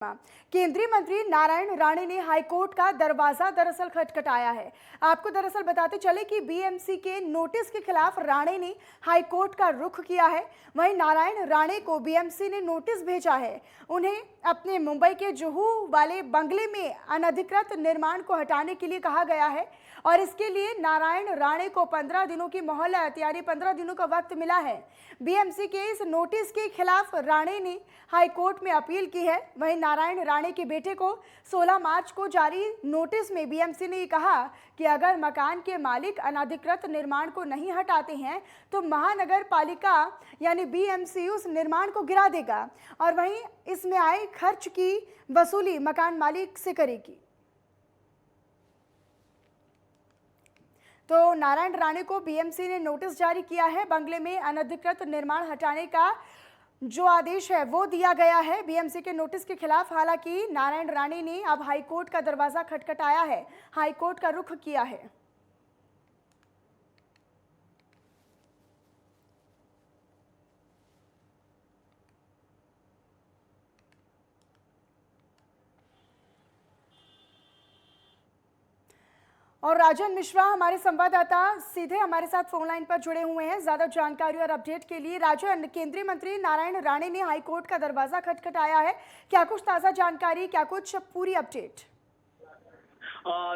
केंद्रीय मंत्री नारायण राणे ने हाईकोर्ट का दरवाजा दरअसल खटखटाया है। आपको दरअसल बताते चले कि बीएमसी के नोटिस के खिलाफ राणे ने हाईकोर्ट का रुख किया है। वहीं नारायण राणे को बीएमसी ने नोटिस भेजा है। उन्हें अपने मुंबई के जुहू वाले बंगले में अनधिकृत निर्माण को हटाने के लिए कहा गया है और इसके लिए नारायण राणे को 15 दिनों की मोहलत यानी 15 दिनों का वक्त मिला है। बीएमसी के इस नोटिस के खिलाफ राणे ने हाईकोर्ट में अपील की है। वहीं नारायण राणे के बेटे को 16 मार्च को जारी नोटिस में बीएमसी ने कहा कि अगर मकान के मालिक अनधिकृत निर्माण को नहीं हटाते हैं तो महानगर पालिका यानी बीएमसी उस निर्माण को गिरा देगा और वहीं इसमें आए खर्च की वसूली मकान मालिक से करेगी। तो नारायण राणे को बीएमसी ने नोटिस जारी किया है। बंगले में अनधिकृत निर्माण हटाने का जो आदेश है वो दिया गया है बीएमसी के नोटिस के खिलाफ। हालांकि नारायण राणे ने अब हाईकोर्ट का दरवाजा खटखटाया है, हाईकोर्ट का रुख किया है। और राजन मिश्रा हमारे संवाददाता सीधे हमारे साथ फोन लाइन पर जुड़े हुए हैं ज्यादा जानकारी और अपडेट के लिए। राजन, केंद्रीय मंत्री नारायण राणे ने हाईकोर्ट का दरवाजा खटखटाया है, क्या कुछ ताजा जानकारी, क्या कुछ पूरी अपडेट?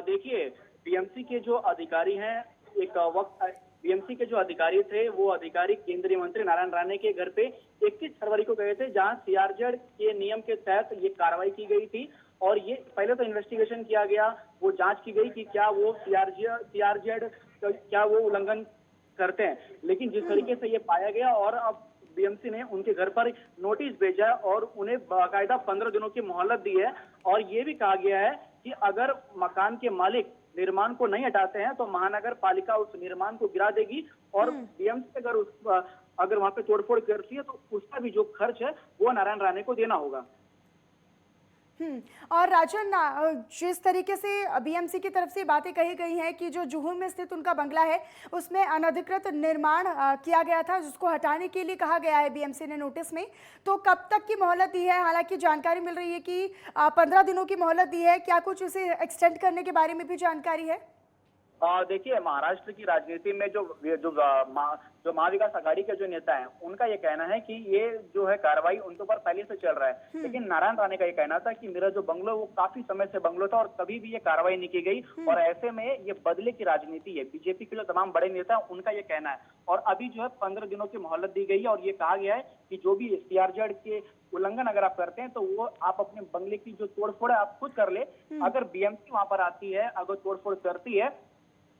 देखिए, बीएमसी के जो अधिकारी हैं, एक वक्त बीएमसी के जो अधिकारी थे वो अधिकारी केंद्रीय मंत्री नारायण राणे के घर पे 21 फरवरी को गए थे, जहां सीआरजेड के नियम के तहत ये कार्रवाई की गई थी। और ये पहले तो इन्वेस्टिगेशन किया गया, वो जांच की गई कि क्या वो सीआरजेड क्या वो उल्लंघन करते हैं, लेकिन जिस तरीके से ये पाया गया और अब बीएमसी ने उनके घर पर नोटिस भेजा है और उन्हें बाकायदा 15 दिनों की मोहलत दी है। और ये भी कहा गया है कि अगर मकान के मालिक निर्माण को नहीं हटाते हैं तो महानगर पालिका उस निर्माण को गिरा देगी और बीएमसी अगर वहां पे तोड़फोड़ करती है तो उसका भी जो खर्च है वो नारायण राणे को देना होगा। और राजन, जिस तरीके से बीएमसी की तरफ से बातें कही गई हैं कि जो जुहू में स्थित उनका बंगला है उसमें अनधिकृत निर्माण किया गया था, जिसको हटाने के लिए कहा गया है बीएमसी ने नोटिस में, तो कब तक की मोहलत दी है? हालांकि जानकारी मिल रही है कि 15 दिनों की मोहलत दी है, क्या कुछ इसे एक्सटेंड करने के बारे में भी जानकारी है? देखिए, महाराष्ट्र की राजनीति में जो महाविकास आघाड़ी के जो नेता हैं उनका ये कहना है कि ये जो है कार्रवाई उनके ऊपर पहले से चल रहा है। लेकिन नारायण राणे का ये कहना था कि मेरा जो बंगलो वो काफी समय से बंगलो था और कभी भी ये कार्रवाई नहीं की गई और ऐसे में ये बदले की राजनीति है। बीजेपी के जो तमाम बड़े नेता हैं उनका ये कहना है और अभी जो है 15 दिनों की मोहलत दी गई है और ये कहा गया है कि जो भी सीआरजेड के उल्लंघन अगर आप करते हैं तो वो आप अपने बंगले की जो तोड़फोड़ है आप खुद कर ले। अगर बीएमसी वहां पर आती है, अगर तोड़फोड़ करती है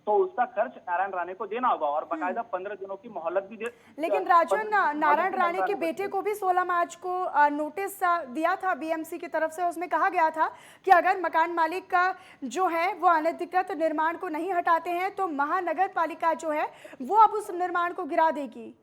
तो उसका खर्च नारायण राणे को देना होगा और बाकायदा 15 दिनों की मोहलत भी दे। लेकिन राजन, नारायण राणे के बेटे को भी 16 मार्च को नोटिस दिया था बीएमसी की तरफ से। उसमें कहा गया था कि अगर मकान मालिक का जो है वो अनधिकृत निर्माण को नहीं हटाते हैं तो महानगर पालिका जो है वो अब उस निर्माण को गिरा देगी।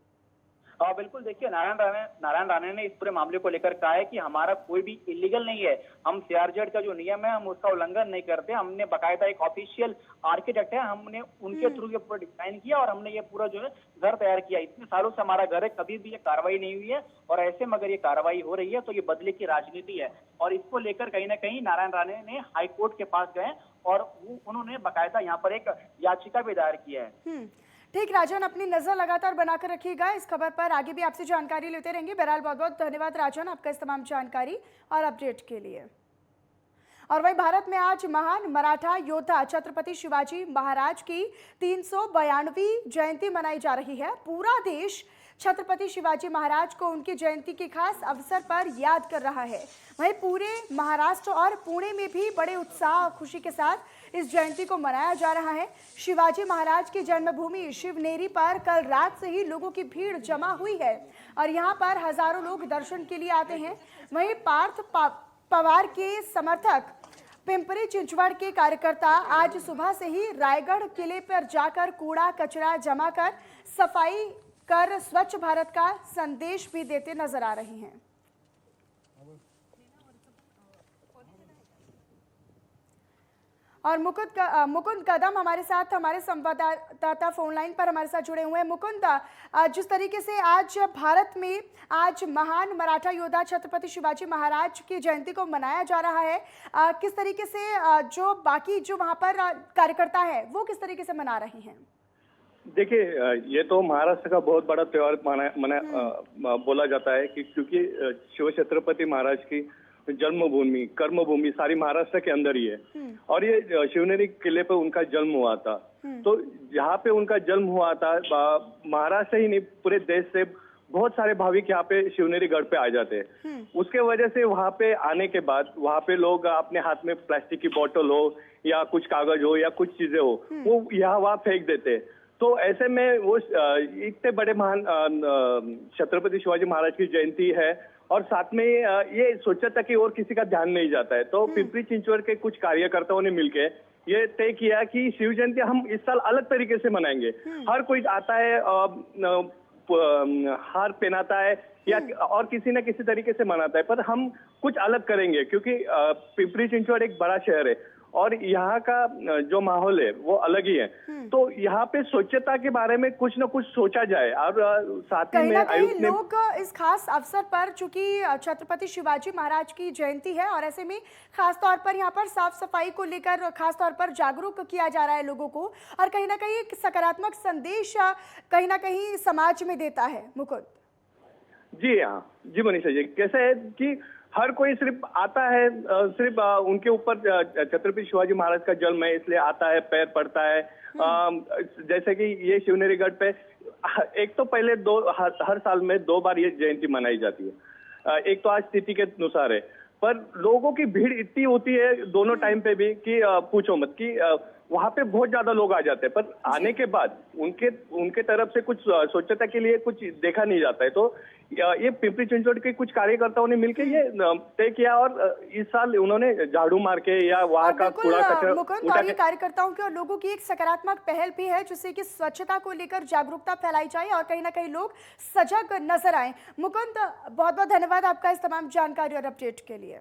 बिल्कुल, देखिए, नारायण राणे ने इस पूरे मामले को लेकर कहा है कि हमारा कोई भी इलीगल नहीं है, हम सीआरजेड का जो नियम है हम उसका उल्लंघन नहीं करते। हमने बाकायदा एक ऑफिशियल आर्किटेक्ट है, हमने उनके थ्रू ये पूरा डिजाइन किया और हमने ये पूरा जो है घर तैयार किया। इतने सालों से हमारा घर है, कभी भी ये कार्रवाई नहीं हुई है और ऐसे में अगर ये कार्रवाई हो रही है तो ये बदले की राजनीति है। और इसको लेकर कहीं ना कहीं नारायण राणे ने हाईकोर्ट के पास गए और उन्होंने बाकायदा यहाँ पर एक याचिका भी दायर किया है। ठीक राजन, अपनी नजर लगातार बनाकर रखिएगा इस खबर पर, आगे भी आपसे जानकारी लेते रहेंगे। बहरहाल बहुत बहुत धन्यवाद राजन आपका इस तमाम जानकारी और अपडेट के लिए। और वहीं भारत में आज महान मराठा योद्धा छत्रपति शिवाजी महाराज की 392वीं जयंती मनाई जा रही है। पूरा देश छत्रपति शिवाजी महाराज को उनकी जयंती के खास अवसर पर याद कर रहा है। वहीं पूरे महाराष्ट्र और पुणे में भी बड़े उत्साह और खुशी के साथ इस जयंती को मनाया जा रहा है। शिवाजी महाराज की जन्मभूमि शिवनेरी पर कल रात से ही लोगों की भीड़ जमा हुई है और यहाँ पर हजारों लोग दर्शन के लिए आते हैं। वहीं पार्थ पवार के समर्थक पिंपरी चिंचवड़ के कार्यकर्ता आज सुबह से ही रायगढ़ किले पर जाकर कूड़ा कचरा जमा कर सफाई कर स्वच्छ भारत का संदेश भी देते नजर आ रहे हैं। और मुकुंद कदम हमारे साथ, हमारे संवाददाता फोन लाइन पर हमारे साथ जुड़े हुए हैं। मुकुंद, जिस तरीके से आज भारत में आज महान मराठा योद्धा छत्रपति शिवाजी महाराज की जयंती को मनाया जा रहा है, किस तरीके से जो बाकी जो वहां पर कार्यकर्ता है वो किस तरीके से मना रहे हैं? देखिए, ये तो महाराष्ट्र का बहुत बड़ा त्योहार बोला जाता है कि क्योंकि शिव छत्रपति महाराज की जन्मभूमि कर्मभूमि सारी महाराष्ट्र के अंदर ही है और ये शिवनेरी किले पे उनका जन्म हुआ था। तो जहाँ पे उनका जन्म हुआ था, महाराष्ट्र ही नहीं पूरे देश से बहुत सारे भाविक यहाँ पे शिवनेरी गढ़ पे आ जाते हैं। उसके वजह से वहाँ पे आने के बाद वहाँ पे लोग अपने हाथ में प्लास्टिक की बोतल हो या कुछ कागज हो या कुछ चीजें हो वो यहाँ वहाँ फेंक देते हैं। तो ऐसे में वो इतने बड़े महान छत्रपति शिवाजी महाराज की जयंती है और साथ में ये सोचा था कि और किसी का ध्यान नहीं जाता है। तो पिंपरी चिंचवड के कुछ कार्यकर्ताओं ने मिलके ये तय किया कि शिव जयंती हम इस साल अलग तरीके से मनाएंगे। हर कोई आता है, हार पहनाता है या और किसी न किसी तरीके से मनाता है, पर हम कुछ अलग करेंगे क्योंकि पिंपरी चिंचवड एक बड़ा शहर है और यहाँ का जो माहौल है वो अलग ही है। तो यहाँ पे स्वच्छता के बारे में कुछ न कुछ सोचा जाए और साथ ही में आयुक्त ने लोग इस खास अवसर पर, चूंकि छत्रपति शिवाजी महाराज की जयंती है और ऐसे में खास तौर पर यहाँ पर साफ सफाई को लेकर खास तौर पर जागरूक किया जा रहा है लोगों को और कहीं ना कहीं एक सकारात्मक संदेश कहीं ना कहीं समाज में देता है। मुकुंद जी हाँ, जी मनीषा जी, कैसे है कि हर कोई सिर्फ आता है, सिर्फ उनके ऊपर छत्रपति शिवाजी महाराज का जन्म है इसलिए आता है, पैर पड़ता है। जैसे कि ये शिवनेरी गढ़ पे एक तो पहले हर साल में 2 बार ये जयंती मनाई जाती है। एक तो आज तिथि के अनुसार है, पर लोगों की भीड़ इतनी होती है दोनों टाइम पे भी कि पूछो मत कि वहां पे बहुत ज्यादा लोग आ जाते हैं, पर आने के बाद उनके तरफ से कुछ स्वच्छता के लिए कुछ देखा नहीं जाता है। तो ये पिंपरी चिंचवड के कुछ कार्यकर्ताओं ने मिलकर ये तय किया और इस साल उन्होंने झाड़ू मार के या वहाँ का कूड़ा कचरा उठा के कार्यकर्ताओं की और लोगों की एक सकारात्मक पहल भी है जिससे कि स्वच्छता को लेकर जागरूकता फैलाई जाए और कहीं ना कहीं लोग सजग नजर आए। मुकुंद, बहुत बहुत धन्यवाद आपका इस तमाम जानकारी और अपडेट के लिए।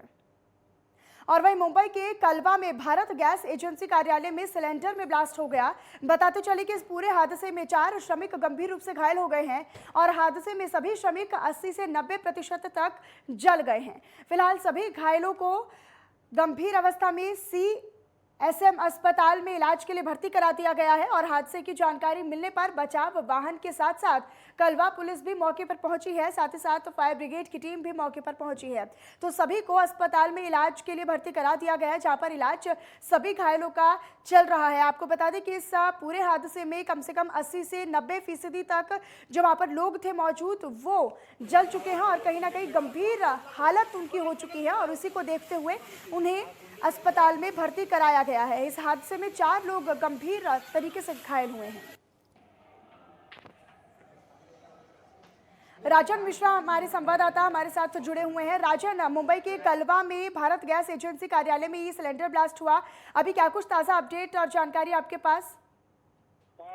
और वहीं मुंबई के कलवा में भारत गैस एजेंसी कार्यालय में सिलेंडर में ब्लास्ट हो गया। बताते चले कि इस पूरे हादसे में 4 श्रमिक गंभीर रूप से घायल हो गए हैं और हादसे में सभी श्रमिक 80 से 90% तक जल गए हैं। फिलहाल सभी घायलों को गंभीर अवस्था में CSM अस्पताल में इलाज के लिए भर्ती करा दिया गया है और हादसे की जानकारी मिलने पर बचाव वाहन के साथ साथ कलवा पुलिस भी मौके पर पहुंची है, साथ ही साथ फायर ब्रिगेड की टीम भी मौके पर पहुंची है। तो सभी को अस्पताल में इलाज के लिए भर्ती करा दिया गया है, जहां पर इलाज सभी घायलों का चल रहा है। आपको बता दें कि इस पूरे हादसे में कम से कम 80 से 90% तक जो वहां पर लोग थे मौजूद वो जल चुके हैं और कहीं ना कहीं गंभीर हालत उनकी हो चुकी है और उसी को देखते हुए उन्हें अस्पताल में भर्ती कराया गया है। इस हादसे में 4 लोग गंभीर तरीके से घायल हुए हैं। राजन मिश्रा हमारे संवाददाता हमारे साथ जुड़े हुए हैं। राजन, मुंबई के कलवा में भारत गैस एजेंसी कार्यालय में ये सिलेंडर ब्लास्ट हुआ, अभी क्या कुछ ताजा अपडेट और जानकारी आपके पास?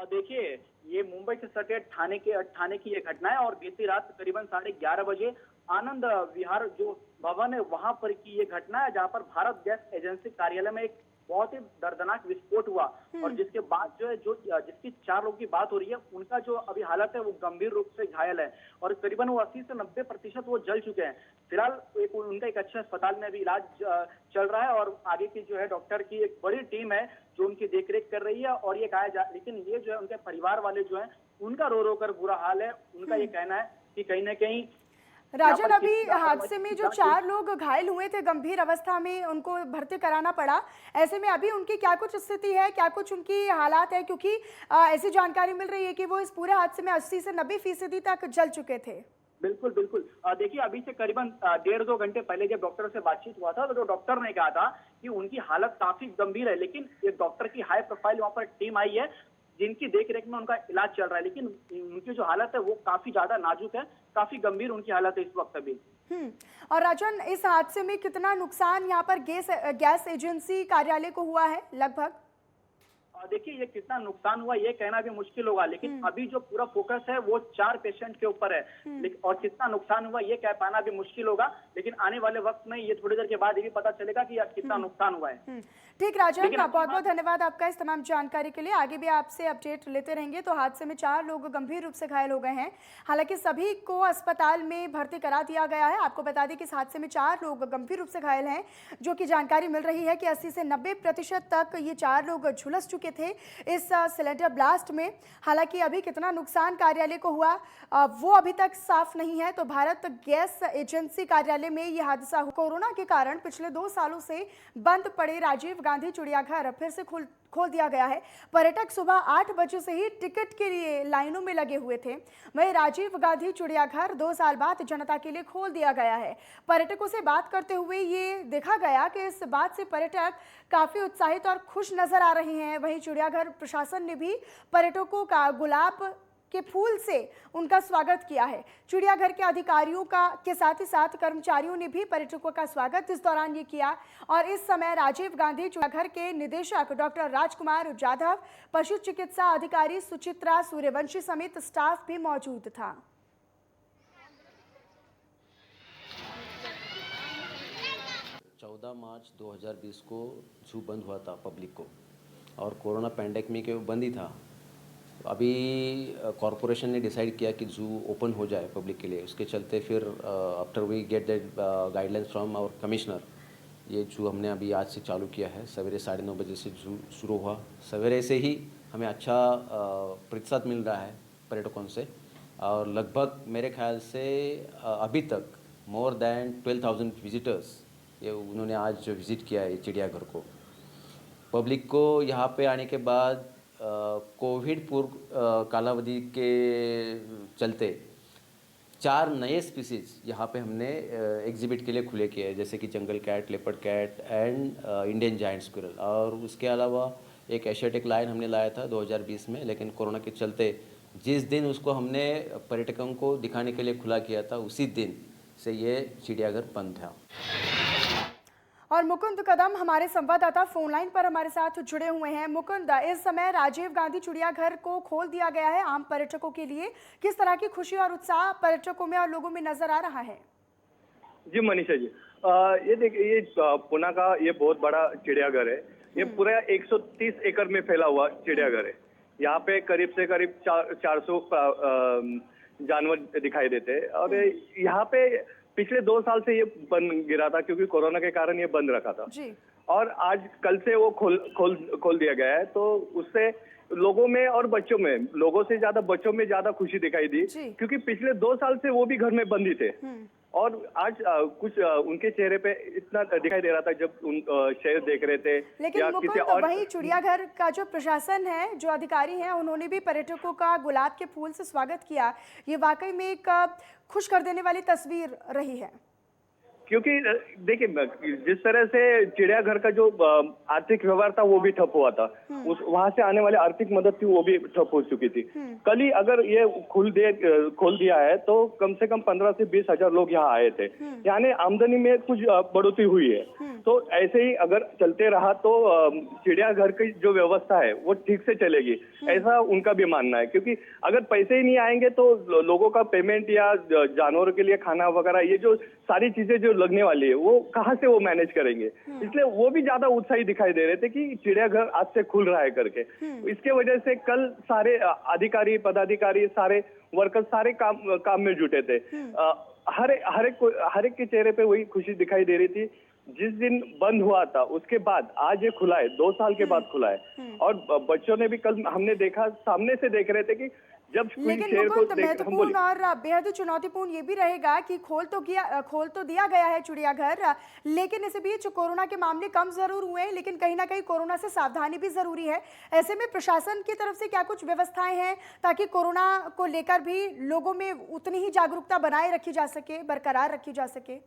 देखिए, ये मुंबई से सटे थाने की ये घटना है और बीती रात करीबन 11:30 बजे आनंद विहार जो भवन है वहां पर की ये घटना है, जहां पर भारत गैस एजेंसी कार्यालय में एक बहुत ही दर्दनाक विस्फोट हुआ और जिसके बाद जो है जिसकी 4 लोगों की बात हो रही है उनका जो अभी हालत है वो गंभीर रूप से घायल है और करीबन वो 80 से 90% वो जल चुके हैं। फिलहाल उनका एक अच्छे अस्पताल में भी इलाज चल रहा है और आगे की जो है डॉक्टर की एक बड़ी टीम है जो उनकी देखरेख कर रही है और ये कहा जा, लेकिन ये जो है उनके परिवार वाले जो है उनका रो रो कर बुरा हाल है। उनका ये कहना है कि कहीं ना कहीं राजन, अभी हादसे में जो 4 लोग घायल हुए थे गंभीर अवस्था में, उनको भर्ती कराना पड़ा, ऐसे में अभी उनकी क्या कुछ स्थिति है, क्या कुछ उनकी हालात है? क्योंकि ऐसी जानकारी मिल रही है कि वो इस पूरे हादसे में 80 से 90% तक जल चुके थे। बिल्कुल बिल्कुल, देखिए अभी से करीबन 1.5-2 घंटे पहले जब डॉक्टर से बातचीत हुआ था तो जो डॉक्टर ने कहा था कि उनकी हालत काफी गंभीर है, लेकिन एक डॉक्टर की हाई प्रोफाइल वहां पर टीम आई है जिनकी देखरेख में उनका इलाज चल रहा है, लेकिन उनकी जो हालत है वो काफी ज्यादा नाजुक है, काफी गंभीर उनकी हालत है इस वक्त अभी। और राजन, इस हादसे में कितना नुकसान यहाँ पर गैस एजेंसी कार्यालय को हुआ है लगभग? देखिए ये कितना नुकसान हुआ ये कहना भी मुश्किल होगा, लेकिन अभी जो पूरा फोकस है वो 4 पेशेंट के ऊपर है। और कितना नुकसान हुआ ये कह पाना भी मुश्किल होगा, लेकिन आने वाले वक्त में ये थोड़ी देर के बाद ये भी पता चलेगा कि कितना नुकसान हुआ है। ठीक राजन, लेकिन बहुत बहुत धन्यवाद आपका इस तमाम जानकारी के लिए। आगे भी आपसे अपडेट लेते रहेंगे। तो हादसे में 4 लोग गंभीर रूप से घायल हो गए हैं, हालांकि सभी को अस्पताल में भर्ती करा दिया गया है। आपको बता दें कि इस हादसे में 4 लोग गंभीर रूप से घायल हैं, जो कि जानकारी मिल रही है कि 80 से 90% तक ये 4 लोग झुलस चुके थे इस सिलेंडर ब्लास्ट में। हालांकि अभी कितना नुकसान कार्यालय को हुआ वो अभी तक साफ नहीं है। तो भारत गैस एजेंसी कार्यालय में ये हादसा हुआ। कोरोना के कारण पिछले 2 सालों से बंद पड़े राजीव गांधी चिड़ियाघर फिर से खोल दिया गया है। पर्यटक सुबह 8 बजे से ही टिकट के लिए लाइनों में लगे हुए थे। वहीं राजीव गांधी चिड़ियाघर 2 साल बाद जनता के लिए खोल दिया गया है। पर्यटकों से बात करते हुए ये देखा गया कि इस बात से पर्यटक काफी उत्साहित और खुश नजर आ रहे हैं। वहीं चिड़ियाघर प्रशासन ने भी पर्यटकों का गुलाब के फूल से उनका स्वागत किया है। चिड़ियाघर के अधिकारियों के साथ ही साथ कर्मचारियों ने भी पर्यटकों का स्वागत इस दौरान ये किया। और इस समय राजीव गांधी चिड़ियाघर के निदेशक डॉक्टर राजकुमार जाधव, पशु चिकित्सा अधिकारी सुचित्रा सूर्यवंशी समेत स्टाफ भी मौजूद था। 14 मार्च 2020 को जू बंद हुआ था पब्लिक को, और कोरोना पैंडेमिक में बंद ही था। अभी कॉरपोरेशन ने डिसाइड किया कि जू ओपन हो जाए पब्लिक के लिए। उसके चलते फिर after we get that guidelines from our commissioner, ये जू हमने अभी आज से चालू किया है। सवेरे 9:30 बजे से जू शुरू हुआ। सवेरे से ही हमें अच्छा प्रतिशत मिल रहा है पर्यटकों से, और लगभग मेरे ख्याल से अभी तक मोर देन 12,000 विजिटर्स ये उन्होंने आज विज़िट किया है चिड़ियाघर को। पब्लिक को यहाँ पे आने के बाद कोविड पूर्व कालावधि के चलते 4 नए स्पीसीज यहाँ पे हमने एग्जिबिट के लिए खुले किए हैं, जैसे कि jungle cat, leopard cat and Indian giant squirrel. और उसके अलावा एक एशियाटिक लायन हमने लाया था 2020 में, लेकिन कोरोना के चलते जिस दिन उसको हमने पर्यटकों को दिखाने के लिए खुला किया था उसी दिन से ये चिड़ियाघर बंद था। और मुकुंद कदम हमारे संवाददाता फोन लाइन पर हमारे साथ जुड़े हुए हैं। मुकुंद, इस समय राजीव गांधी चिड़ियाघर को खोल दिया गया है आम पर्यटकों के लिए, किस तरह की खुशी और उत्साह पर्यटकों में और लोगों में नजर आ रहा है? जी मनीषा जी, ये देखिए, ये पुणे का ये बहुत बड़ा चिड़ियाघर है। ये पूरा 130 एकड़ में फैला हुआ चिड़ियाघर है। यहाँ पे करीब से करीब 400 जानवर दिखाई देते हैं। और यहाँ पे पिछले 2 साल से ये बंद गिरा था, क्योंकि कोरोना के कारण ये बंद रखा था जी। और आज कल से वो खोल दिया गया है। तो उससे लोगों में और बच्चों में, लोगों से ज्यादा बच्चों में ज्यादा खुशी दिखाई दी, क्योंकि पिछले 2 साल से वो भी घर में बंद ही थे। और आज कुछ उनके चेहरे पे इतना दिखाई दे रहा था जब उन शहर देख रहे थे। लेकिन मुकुंद, वही चिड़ियाघर का जो प्रशासन है, जो अधिकारी हैं, उन्होंने भी पर्यटकों का गुलाब के फूल से स्वागत किया। ये वाकई में एक खुश कर देने वाली तस्वीर रही है, क्योंकि देखिए, जिस तरह से चिड़ियाघर का जो आर्थिक व्यवहार था वो भी ठप हुआ था। उस वहां से आने वाली आर्थिक मदद थी वो भी ठप हो चुकी थी। कल ही अगर ये खोल दिया है तो कम से कम 15 से 20 हजार लोग यहाँ आए थे। यानी आमदनी में कुछ बढ़ोतरी हुई है। तो ऐसे ही अगर चलते रहा तो चिड़ियाघर की जो व्यवस्था है वो ठीक से चलेगी, ऐसा उनका भी मानना है। क्योंकि अगर पैसे ही नहीं आएंगे तो लोगों का पेमेंट या जानवरों के लिए खाना वगैरह, ये जो सारी चीजें जो लगने वाली है वो कहाँ से वो मैनेज करेंगे। इसलिए वो भी ज्यादा उत्साही दिखाई दे रहे थे कि चिड़ियाघर आज से खुल रहा है करके। इसके वजह से कल सारे अधिकारी, पदाधिकारी, सारे वर्कर्स सारे काम में जुटे थे। हर एक के चेहरे पे वही खुशी दिखाई दे रही थी। जिस दिन बंद हुआ था उसके बाद आज ये खुला है, 2 साल के बाद खुला है। और बच्चों ने भी कल हमने देखा, सामने से देख रहे थे कि जब लेकिन मुकुंद, महत्वपूर्ण और बेहद चुनौतीपूर्ण ये भी रहेगा कि खोल तो दिया गया है चिड़ियाघर, लेकिन इस बीच कोरोना के मामले कम जरूर हुए, लेकिन कहीं ना कहीं कोरोना से सावधानी भी जरूरी है। ऐसे में प्रशासन की तरफ से क्या कुछ व्यवस्थाएं हैं ताकि कोरोना को लेकर भी लोगों में उतनी ही जागरूकता बनाए रखी जा सके, बरकरार रखी जा सके?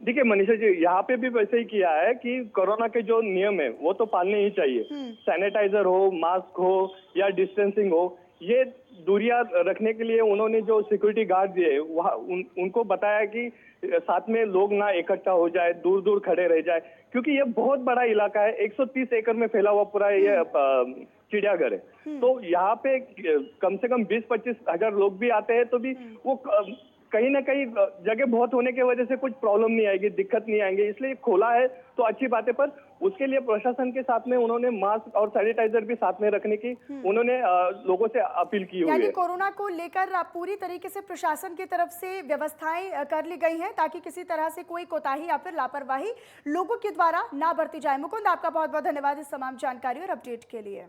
देखिए मनीषा जी, यहाँ पे भी वैसे ही किया है कि कोरोना के जो नियम है वो तो पालने ही चाहिए। सैनिटाइजर हो, मास्क हो या डिस्टेंसिंग हो, ये दूरियां रखने के लिए उन्होंने जो सिक्योरिटी गार्ड दिए वहाँ उनको बताया कि साथ में लोग ना इकट्ठा हो जाए, दूर दूर खड़े रह जाए, क्योंकि ये बहुत बड़ा इलाका है, 130 एकड़ में फैला हुआ पूरा ये चिड़ियाघर है। तो यहाँ पे कम से कम 20-25 हजार लोग भी आते हैं तो भी वो कहीं ना कहीं जगह बहुत होने की वजह से कुछ प्रॉब्लम नहीं आएगी, दिक्कत नहीं आएंगे, इसलिए खोला है तो अच्छी बात है। पर उसके लिए प्रशासन के साथ में उन्होंने मास्क और सैनिटाइजर भी साथ में रखने की उन्होंने लोगों से अपील की हुई यानी है। कोरोना को लेकर पूरी तरीके से प्रशासन की तरफ से व्यवस्थाएं कर ली गई हैं ताकि किसी तरह से कोई कोताही या फिर लापरवाही लोगों के द्वारा ना बरती जाए। मुकुंद, आपका बहुत बहुत धन्यवाद इस तमाम जानकारी और अपडेट के लिए।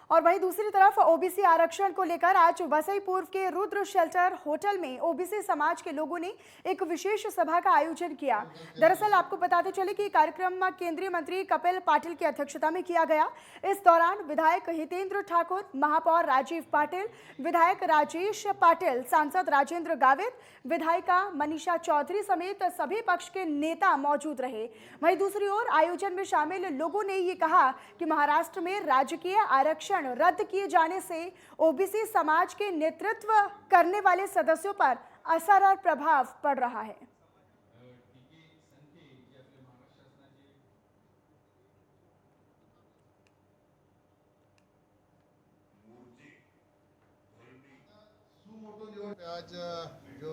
और वहीं दूसरी तरफ ओबीसी आरक्षण को लेकर आज वसई पूर्व के रुद्र शेल्टर होटल में ओबीसी समाज के लोगों ने एक विशेष सभा का आयोजन किया। दरअसल आपको बताते चले कि कार्यक्रम केंद्रीय मंत्री कपिल पाटिल की अध्यक्षता में किया गया। इस दौरान विधायक हितेंद्र ठाकुर, महापौर राजीव पाटिल, विधायक राजेश पाटिल, सांसद राजेंद्र गावित, विधायिका मनीषा चौधरी समेत सभी पक्ष के नेता मौजूद रहे। वहीं दूसरी ओर आयोजन में शामिल लोगों ने ये कहा कि महाराष्ट्र में राजकीय आरक्षण रद्द किए जाने से ओबीसी समाज के नेतृत्व करने वाले सदस्यों पर असर और प्रभाव पड़ रहा है। आज जो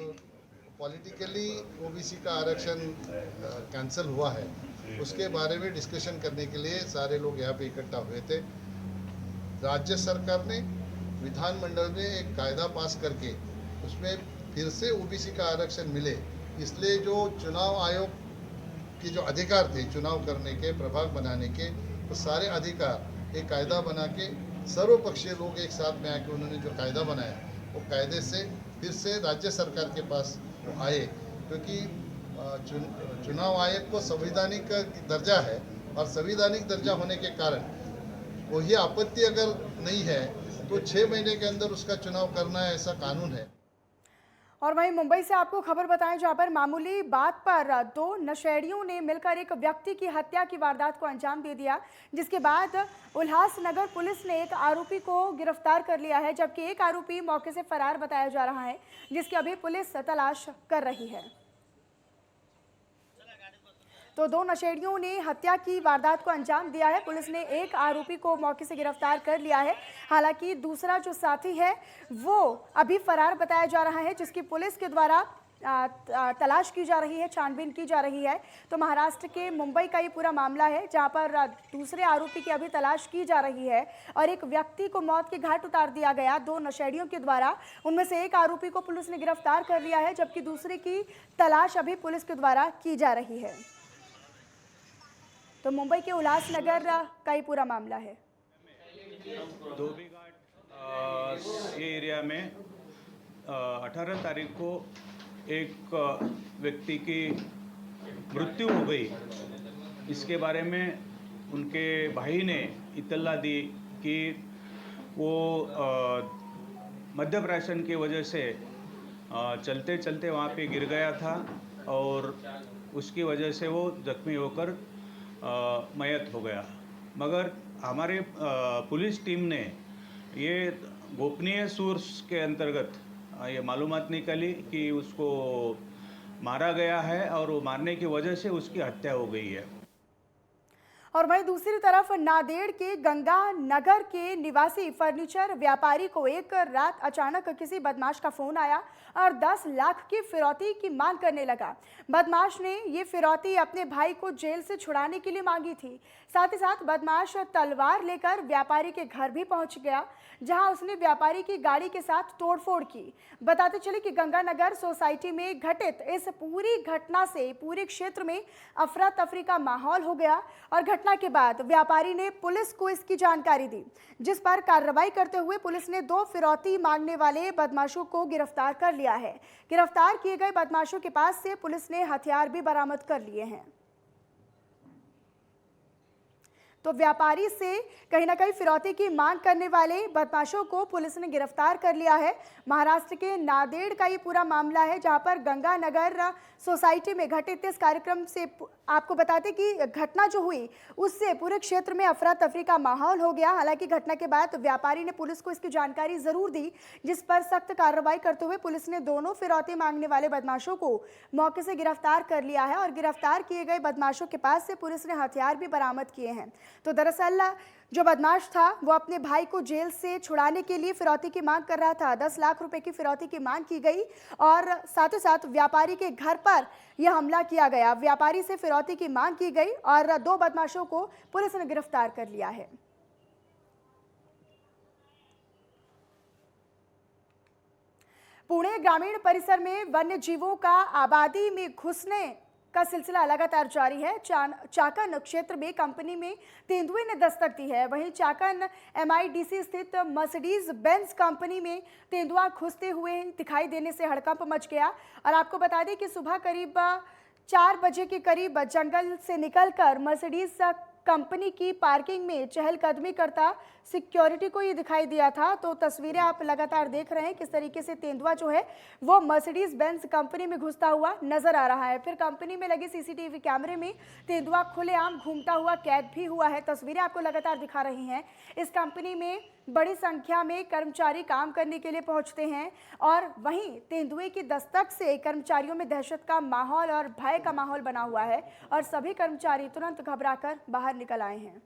पॉलिटिकली ओबीसी का आरक्षण कैंसिल हुआ है उसके बारे में डिस्कशन करने के लिए सारे लोग यहाँ पे इकट्ठा हुए थे। राज्य सरकार ने विधानमंडल में एक कायदा पास करके उसमें फिर से ओबीसी का आरक्षण मिले, इसलिए जो चुनाव आयोग के जो अधिकार थे चुनाव करने के, प्रभाग बनाने के, वो सारे अधिकार एक कायदा बना के सर्वपक्षीय लोग एक साथ में आके उन्होंने जो कायदा बनाया वो कायदे से फिर से राज्य सरकार के पास वो आए, क्योंकि चुनाव आयोग को संवैधानिक दर्जा है और संवैधानिक दर्जा होने के कारण वही आपत्ति अगर नहीं है तो 6 महीने के अंदर उसका चुनाव करना है, ऐसा कानून है। और वहीं मुंबई से आपको खबर बताएं जहां पर मामूली बात पर 2 नशेड़ियों ने मिलकर एक व्यक्ति की हत्या की वारदात को अंजाम दे दिया, जिसके बाद उल्लासनगर पुलिस ने एक आरोपी को गिरफ्तार कर लिया है, जबकि एक आरोपी मौके से फरार बताया जा रहा है, जिसकी अभी पुलिस तलाश कर रही है। तो 2 नशेड़ियों ने हत्या की वारदात को अंजाम दिया है। पुलिस ने एक आरोपी को मौके से गिरफ्तार कर लिया है, हालांकि दूसरा जो साथी है वो अभी फरार बताया जा रहा है, जिसकी पुलिस के द्वारा तलाश की जा रही है, छानबीन की जा रही है। तो महाराष्ट्र के मुंबई का ये पूरा मामला है जहां पर दूसरे आरोपी की अभी तलाश की जा रही है और एक व्यक्ति को मौत के घाट उतार दिया गया 2 नशेड़ियों के द्वारा। उनमें से एक आरोपी को पुलिस ने गिरफ्तार कर लिया है, जबकि दूसरे की तलाश अभी पुलिस के द्वारा की जा रही है। तो मुंबई के उल्लासनगर का ही पूरा मामला है। धोबी घाट ये एरिया में 18 तारीख को एक व्यक्ति की मृत्यु हो गई। इसके बारे में उनके भाई ने इत्तला दी कि वो मद्य प्राशन की वजह से चलते चलते वहाँ पे गिर गया था और उसकी वजह से वो जख्मी होकर मयत हो गया। मगर हमारे पुलिस टीम ने ये गोपनीय सोर्स के अंतर्गत ये मालूमात निकाली कि उसको मारा गया है और वो मारने की वजह से उसकी हत्या हो गई है। और वहीं दूसरी तरफ नांदेड़ के गंगा नगर के निवासी फर्नीचर व्यापारी को एक रात अचानक किसी बदमाश का फोन आया और 10 लाख की फिरौती की मांग करने लगा। बदमाश ने ये फिरौती अपने भाई को जेल से छुड़ाने के लिए मांगी थी। साथ ही साथ बदमाश तलवार लेकर व्यापारी के घर भी पहुंच गया, जहां उसने व्यापारी की गाड़ी के साथ तोड़फोड़ की। बताते चले कि गंगानगर सोसाइटी में घटित इस पूरी घटना से पूरे क्षेत्र में अफरा तफरी का माहौल हो गया और घटना के बाद व्यापारी ने पुलिस को इसकी जानकारी दी, जिस पर कार्रवाई करते हुए पुलिस ने 2 फिरौती मांगने वाले बदमाशों को गिरफ्तार कर लिया है। गिरफ्तार किए गए बदमाशों के पास से पुलिस ने हथियार भी बरामद कर लिए हैं। तो व्यापारी से कहीं ना कहीं फिरौती की मांग करने वाले बदमाशों को पुलिस ने गिरफ्तार कर लिया है। महाराष्ट्र के नांदेड़ का ये पूरा मामला है, जहां पर गंगानगर सोसाइटी में घटित इस कार्यक्रम से आपको बताते कि घटना जो हुई उससे पूरे क्षेत्र में अफरा तफरी का माहौल हो गया। हालांकि घटना के बाद व्यापारी ने पुलिस को इसकी जानकारी जरूर दी, जिस पर सख्त कार्रवाई करते हुए पुलिस ने दोनों फिरौती मांगने वाले बदमाशों को मौके से गिरफ्तार कर लिया है और गिरफ्तार किए गए बदमाशों के पास से पुलिस ने हथियार भी बरामद किए हैं। तो दरअसल जो बदमाश था वो अपने भाई को जेल से छुड़ाने के लिए फिरौती की मांग कर रहा था। 10 लाख रुपए की फिरौती की मांग की गई और साथ ही साथ व्यापारी के घर पर यह हमला किया गया। व्यापारी से फिरौती की मांग की गई और 2 बदमाशों को पुलिस ने गिरफ्तार कर लिया है। पुणे ग्रामीण परिसर में वन्य जीवों का आबादी में घुसने का सिलसिला लगातार जारी है। चाकन क्षेत्र में कंपनी में तेंदुए ने दस्तक दी है। वहीं चाकन MIDC स्थित मर्सिडीज बेंज कंपनी में तेंदुआ घुसते हुए दिखाई देने से हड़कंप मच गया। और आपको बता दें कि सुबह करीब 4 बजे के करीब जंगल से निकलकर मर्सिडीज कंपनी की पार्किंग में चहलकदमी करता सिक्योरिटी को ये दिखाई दिया था। तो तस्वीरें आप लगातार देख रहे हैं किस तरीके से तेंदुआ जो है वो मर्सिडीज बेंज कंपनी में घुसता हुआ नजर आ रहा है। फिर कंपनी में लगे CCTV कैमरे में तेंदुआ खुलेआम घूमता हुआ कैद भी हुआ है। तस्वीरें आपको लगातार दिखा रही हैं। इस कंपनी में बड़ी संख्या में कर्मचारी काम करने के लिए पहुंचते हैं और वहीं तेंदुए की दस्तक से कर्मचारियों में दहशत का माहौल और भय का माहौल बना हुआ है और सभी कर्मचारी तुरंत घबराकर बाहर निकल आए हैं।